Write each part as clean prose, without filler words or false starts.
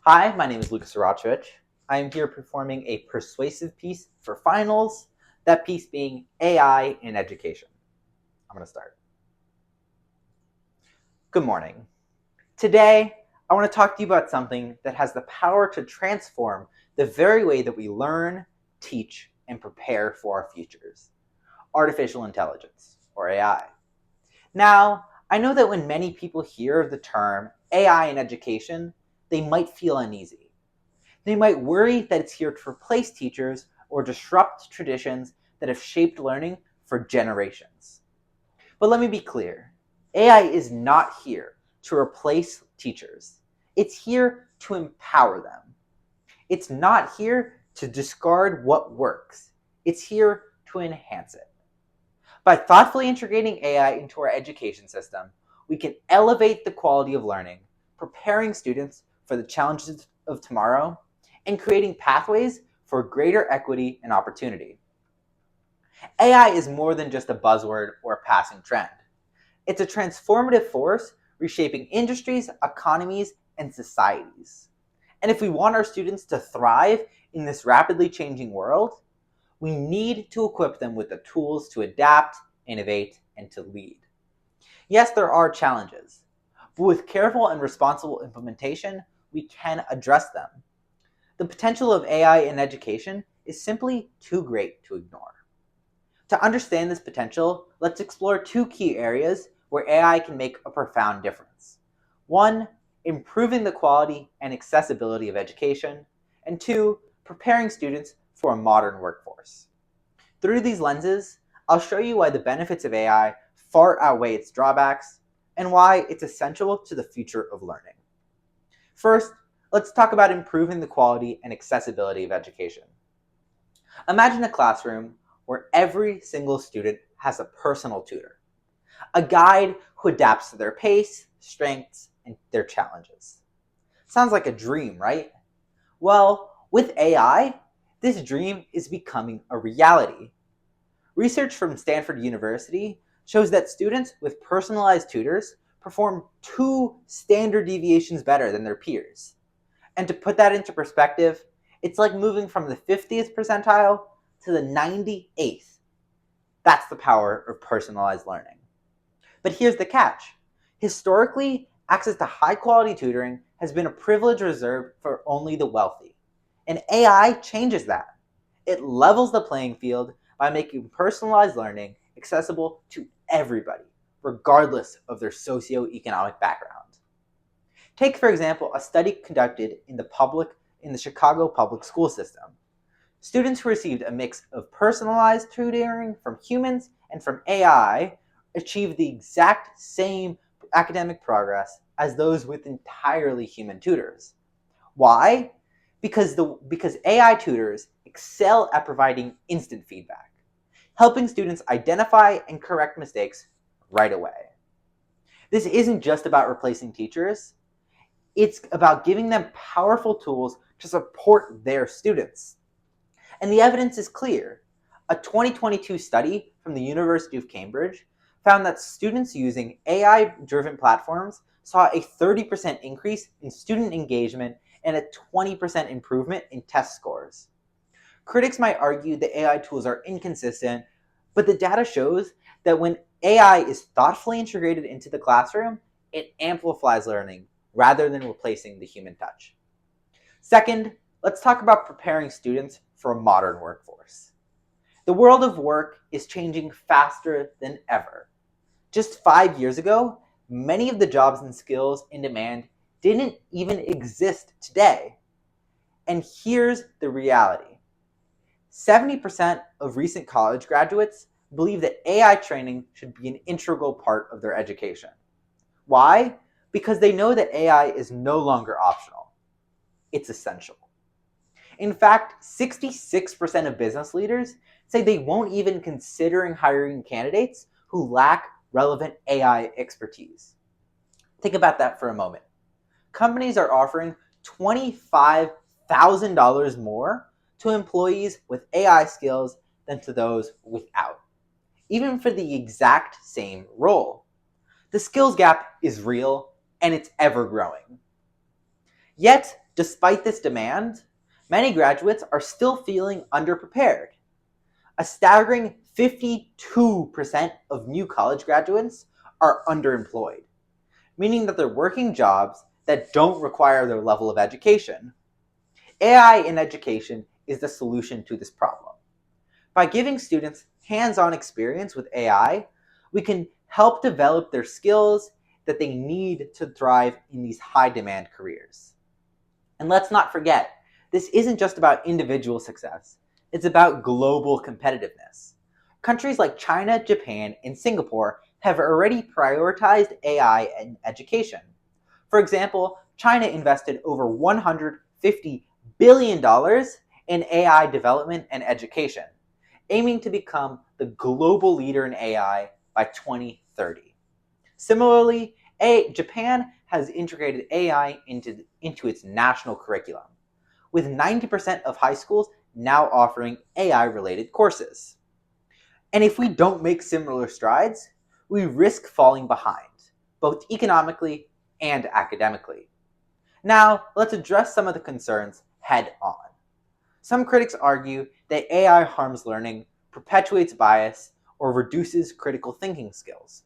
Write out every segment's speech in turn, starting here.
Hi, my name is Luka Saracevic. I am here performing a persuasive piece for finals, that piece being AI in education. I'm going to start. Good morning. Today, I want to talk to you about something that has the power to transform the very way that we learn, teach, and prepare for our futures. Artificial intelligence, or AI. Now, I know that when many people hear the term AI in education, they might feel uneasy. They might worry that it's here to replace teachers or disrupt traditions that have shaped learning for generations. But let me be clear, AI is not here to replace teachers. It's here to empower them. It's not here to discard what works. It's here to enhance it. By thoughtfully integrating AI into our education system, we can elevate the quality of learning, preparing students for the challenges of tomorrow, and creating pathways for greater equity and opportunity. AI is more than just a buzzword or a passing trend. It's a transformative force reshaping industries, economies, and societies. And if we want our students to thrive in this rapidly changing world, we need to equip them with the tools to adapt, innovate, and to lead. Yes, there are challenges, but with careful and responsible implementation, we can address them. The potential of AI in education is simply too great to ignore. To understand this potential, let's explore two key areas where AI can make a profound difference. One, improving the quality and accessibility of education, and two, preparing students for a modern workforce. Through these lenses, I'll show you why the benefits of AI far outweigh its drawbacks and why it's essential to the future of learning. First, let's talk about improving the quality and accessibility of education. Imagine a classroom where every single student has a personal tutor, a guide who adapts to their pace, strengths, and their challenges. Sounds like a dream, right? Well, with AI, this dream is becoming a reality. Research from Stanford University shows that students with personalized tutors perform 2 standard deviations better than their peers. And to put that into perspective, it's like moving from the 50th percentile to the 98th. That's the power of personalized learning. But here's the catch. Historically, access to high quality tutoring has been a privilege reserved for only the wealthy. And AI changes that. It levels the playing field by making personalized learning accessible to everybody, regardless of their socioeconomic background. Take, for example, a study conducted in the Chicago public school system. Students who received a mix of personalized tutoring from humans and from AI achieved the exact same academic progress as those with entirely human tutors. Why? Because AI tutors excel at providing instant feedback, helping students identify and correct mistakes right away. This isn't just about replacing teachers, it's about giving them powerful tools to support their students. And the evidence is clear. A 2022 study from the University of Cambridge found that students using AI-driven platforms saw a 30% increase in student engagement and a 20% improvement in test scores. Critics might argue that AI tools are inconsistent, but the data shows that when AI is thoughtfully integrated into the classroom, it amplifies learning rather than replacing the human touch. Second, let's talk about preparing students for a modern workforce. The world of work is changing faster than ever. Just 5 years ago, many of the jobs and skills in demand didn't even exist today. And here's the reality. 70% of recent college graduates believe that AI training should be an integral part of their education. Why? Because they know that AI is no longer optional. It's essential. In fact, 66% of business leaders say they won't even consider hiring candidates who lack relevant AI expertise. Think about that for a moment. Companies are offering $25,000 more to employees with AI skills than to those without, even for the exact same role. The skills gap is real and it's ever growing. Yet, Despite this demand, many graduates are still feeling underprepared. A staggering 52% of new college graduates are underemployed, meaning that they're working jobs that don't require their level of education. AI in education is the solution to this problem. By giving students hands-on experience with AI, we can help develop their skills that they need to thrive in these high-demand careers. And let's not forget, this isn't just about individual success, it's about global competitiveness. Countries like China, Japan, and Singapore have already prioritized AI in education. For example, China invested over $150 billion in AI development and education, aiming to become the global leader in AI by 2030. Similarly, Japan has integrated AI into its national curriculum, with 90% of high schools now offering AI-related courses. And if we don't make similar strides, we risk falling behind, both economically and academically. Now, let's address some of the concerns head on. Some critics argue that AI harms learning, perpetuates bias, or reduces critical thinking skills.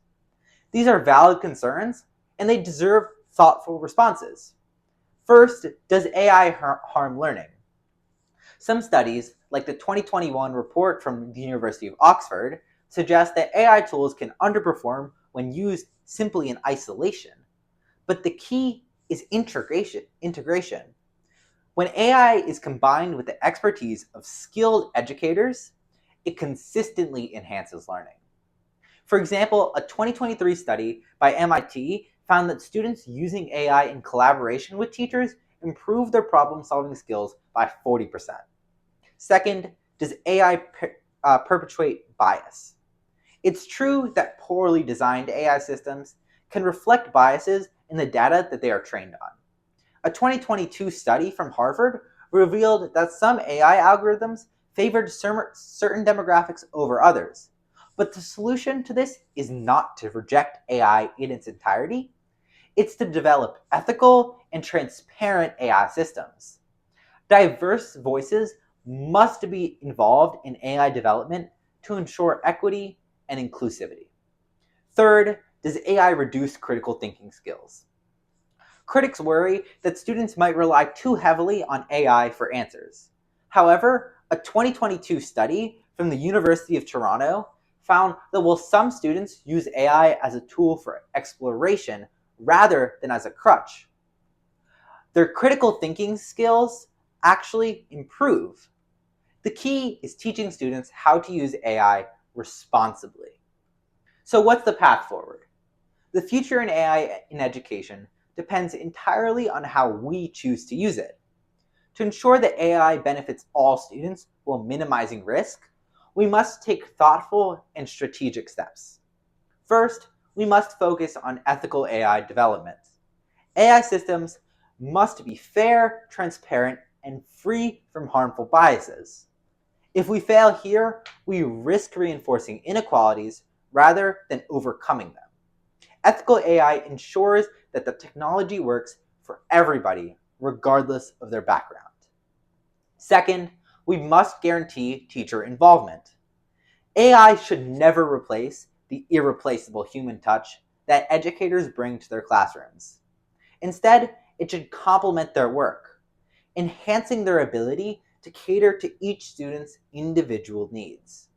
These are valid concerns, and they deserve thoughtful responses. First, does AI harm learning? Some studies, like the 2021 report from the University of Oxford, suggest that AI tools can underperform when used simply in isolation. But the key is integration. When AI is combined with the expertise of skilled educators, it consistently enhances learning. For example, a 2023 study by MIT found that students using AI in collaboration with teachers improved their problem-solving skills by 40%. Second, does AI perpetuate bias? It's true that poorly designed AI systems can reflect biases in the data that they are trained on. A 2022 study from Harvard revealed that some AI algorithms favored certain demographics over others. But the solution to this is not to reject AI in its entirety. It's to develop ethical and transparent AI systems. Diverse voices must be involved in AI development to ensure equity and inclusivity. Third, does AI reduce critical thinking skills? Critics worry that students might rely too heavily on AI for answers. However, a 2022 study from the University of Toronto found that while some students use AI as a tool for exploration rather than as a crutch, their critical thinking skills actually improve. The key is teaching students how to use AI responsibly. So what's the path forward? The future in AI in education depends entirely on how we choose to use it. To ensure that AI benefits all students while minimizing risk, we must take thoughtful and strategic steps. First, we must focus on ethical AI development. AI systems must be fair, transparent, and free from harmful biases. If we fail here, we risk reinforcing inequalities rather than overcoming them. Ethical AI ensures that the technology works for everybody, regardless of their background. Second, we must guarantee teacher involvement. AI should never replace the irreplaceable human touch that educators bring to their classrooms. Instead, it should complement their work, enhancing their ability to cater to each student's individual needs.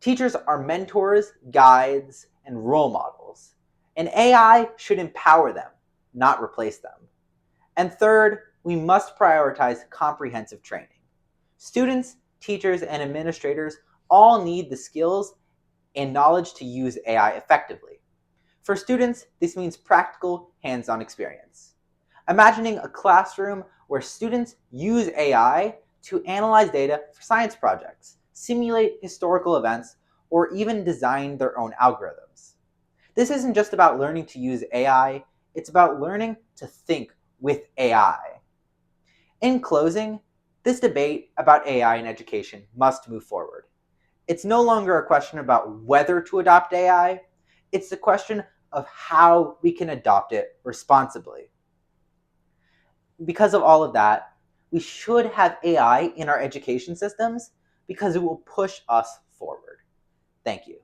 Teachers are mentors, guides, and role models, and AI should empower them, not replace them. And third, we must prioritize comprehensive training. Students, teachers, and administrators all need the skills and knowledge to use AI effectively. For students, this means practical, hands-on experience. Imagining a classroom where students use AI to analyze data for science projects, simulate historical events, or even design their own algorithms. This isn't just about learning to use AI, it's about learning to think with AI. In closing, this debate about AI in education must move forward. It's no longer a question about whether to adopt AI, it's the question of how we can adopt it responsibly. because of all of that, we should have AI in our education systems because it will push us forward. Thank you.